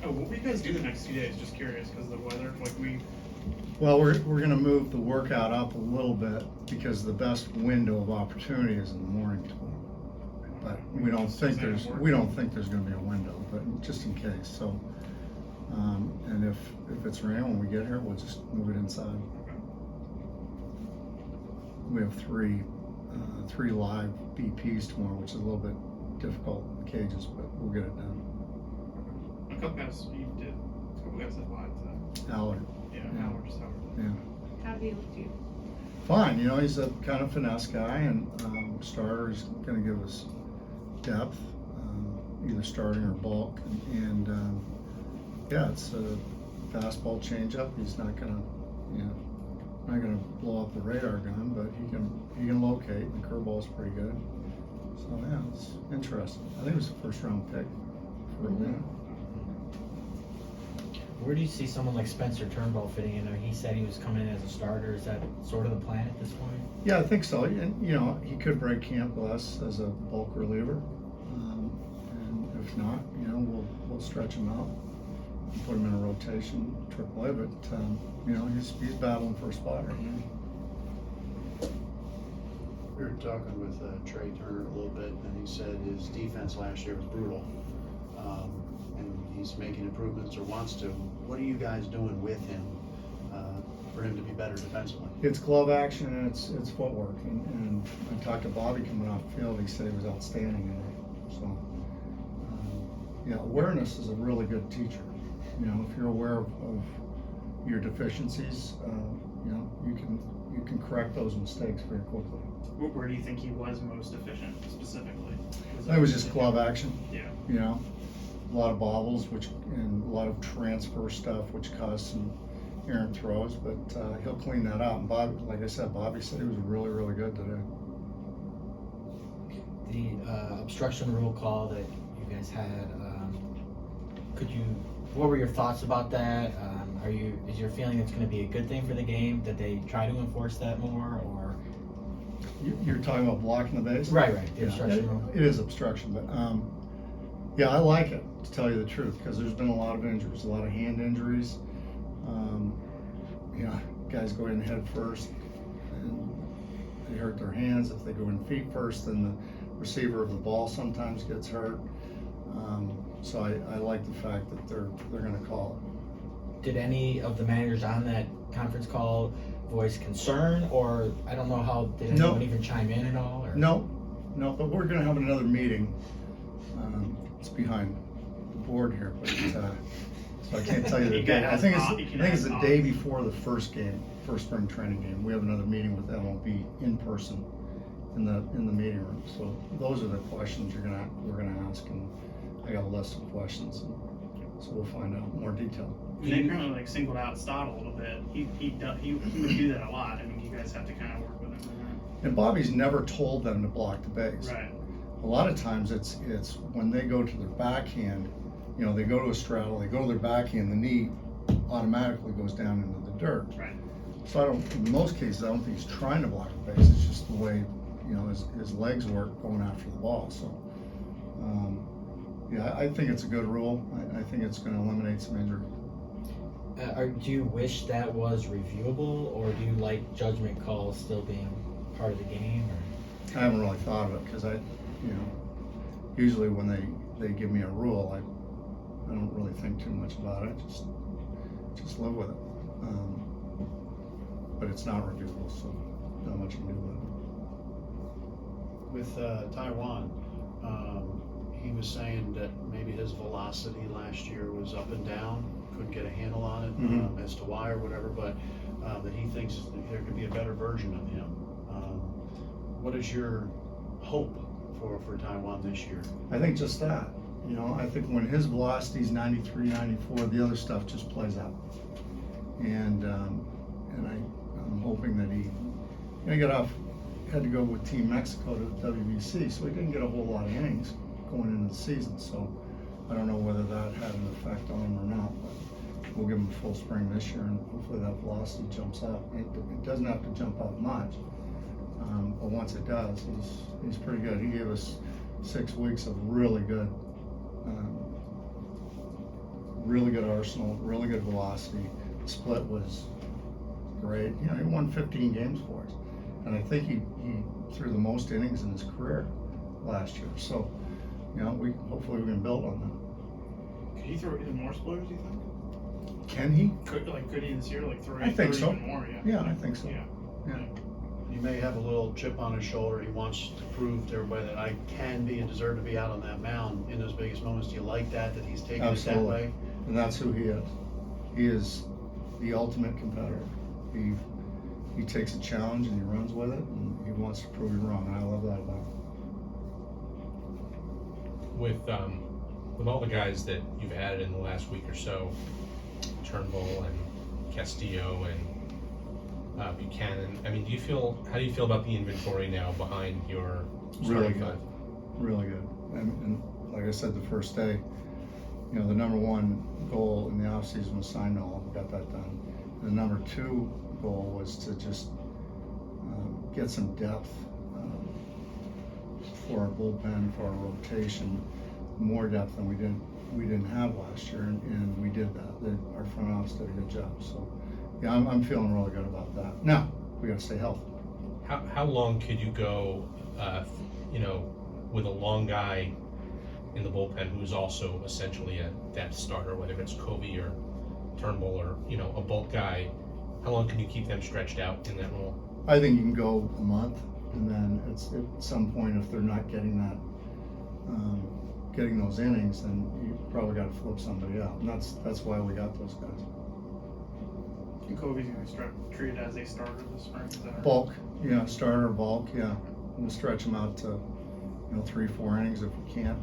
Oh, what will you guys do the next 2 days? Just curious, because of the weather. Well, we're going to move the workout up a little bit because the best window of opportunity is in the morning tomorrow. But we don't think there's going to be a window, but just in case. So, and if it's raining when we get here, we'll just move it inside. We have three live BPs tomorrow, which is a little bit difficult in the cages, but we'll get it done. A couple guys said live. Allard. Yeah. Allard just Howard. Yeah. How do you do? Fine, he's a kind of finesse guy, and starter is going to give us depth, either starting or bulk, and yeah, it's a fastball changeup. He's not going to, blow up the radar gun, but he can locate. And the curveball's pretty good. So yeah, it's interesting. I think it was a first-round pick for a minute. Where do you see someone like Spencer Turnbull fitting in? He said he was coming in as a starter. Is that sort of the plan at this point? Yeah, I think so. And he could break camp with us as a bulk reliever, and if not, we'll stretch him out and put him in a rotation AAA. But he's battling for a spot right now. We were talking with Trea Turner a little bit, and he said his defense last year was brutal. And he's making improvements or wants to. What are you guys doing with him for him to be better defensively? It's glove action and it's footwork. And I talked to Bobby coming off the field. He said he was outstanding in it. So, awareness is a really good teacher. If you're aware of your deficiencies, you can correct those mistakes very quickly. Where do you think he was most efficient specifically? It was just glove action. Yeah. A lot of bobbles, and a lot of transfer stuff, which caused some errant throws. But he'll clean that out. And Bobby, like I said, Bobby said he was really, really good today. The obstruction rule call that you guys had, what were your thoughts about that? Is your feeling it's going to be a good thing for the game that they try to enforce that more, or? You're talking about blocking the base? Right. The obstruction rule. It is obstruction, but yeah, I like it, to tell you the truth, because there's been a lot of injuries, a lot of hand injuries. Guys go in head first and they hurt their hands. If they go in feet first, then the receiver of the ball sometimes gets hurt. So I like the fact that they're going to call it. Did any of the managers on that conference call voice concern, or I don't know how, did anyone even chime in at all? Or? No, but we're going to have another meeting. It's behind the board here, but so I can't tell you the date. I think it's the day before the first spring training game. We have another meeting with MLB in person in the meeting room. So those are the questions we're gonna ask, and I got a list of questions, so we'll find out more detail. They apparently singled out Stott a little bit. He would do that a lot. I mean, you guys have to kind of work with him on And Bobby's never told them to block the base. that. Right. A lot of times it's when they go to their backhand, they go to a straddle, they go to their backhand, the knee automatically goes down into the dirt. Right. So in most cases, I don't think he's trying to block the base. It's just the way, his legs work going after the ball. So, I think it's a good rule. I think it's going to eliminate some injury. Do you wish that was reviewable, or do you like judgment calls still being part of the game? Or? I haven't really thought of it because usually when they give me a rule, I don't really think too much about it. Just live with it. But it's not reviewable, so not much you can do with it. With Taiwan, he was saying that maybe his velocity last year was up and down, couldn't get a handle on it as to why or whatever, but that he thinks that there could be a better version of him. What is your hope for Taiwan this year? I think just that. I think when his velocity is 93, 94, the other stuff just plays out. And I'm hoping that he had to go with Team Mexico to WBC, so he didn't get a whole lot of innings going into the season. So I don't know whether that had an effect on him or not, but we'll give him a full spring this year, and hopefully that velocity jumps up. It doesn't have to jump up much, but once it does, he's pretty good. He gave us 6 weeks of really good really good arsenal, really good velocity. Split was great. You know, he won 15 games for us. And I think he threw the most innings in his career last year. So, you know, hopefully we can build on that. Could he throw even more splitters, do you think? Can he? Could he this year, like, throw I think so. even more, yeah? Yeah, I think so. Yeah. Yeah. He may have a little chip on his shoulder. He wants to prove to everybody that I can be and deserve to be out on that mound in those biggest moments. Do you like that he's taking it that Absolutely. way? And that's who he is. He is the ultimate competitor. He takes a challenge and he runs with it, and he wants to prove you wrong. And I love that about him. With all the guys that you've added in the last week or so, Turnbull and Castillo and Buchanan, I mean, how do you feel about the inventory now behind your Really starting good. five? Really good. And like I said the first day, you know, the number one goal in the offseason was sign all. We got that done. The number two goal was to just get some depth for our bullpen, for our rotation, more depth than we didn't have last year, and we did that. Our front office did a good job. So yeah, I'm feeling really good about that. Now we got to stay healthy. How long could you go, you know, with a long guy in the bullpen who's also essentially a depth starter, whether it's Covey or Turnbull or, you know, a bulk guy? How long can you keep them stretched out in that role? I think you can go a month, and then at some point, if they're not getting that, getting those innings, then you probably got to flip somebody out, and that's why we got those guys. And Kobe's going to be treated as a starter this spring. Is that right? Bulk, yeah, starter bulk, yeah. We'll stretch them out to, you know, 3-4 innings if we can.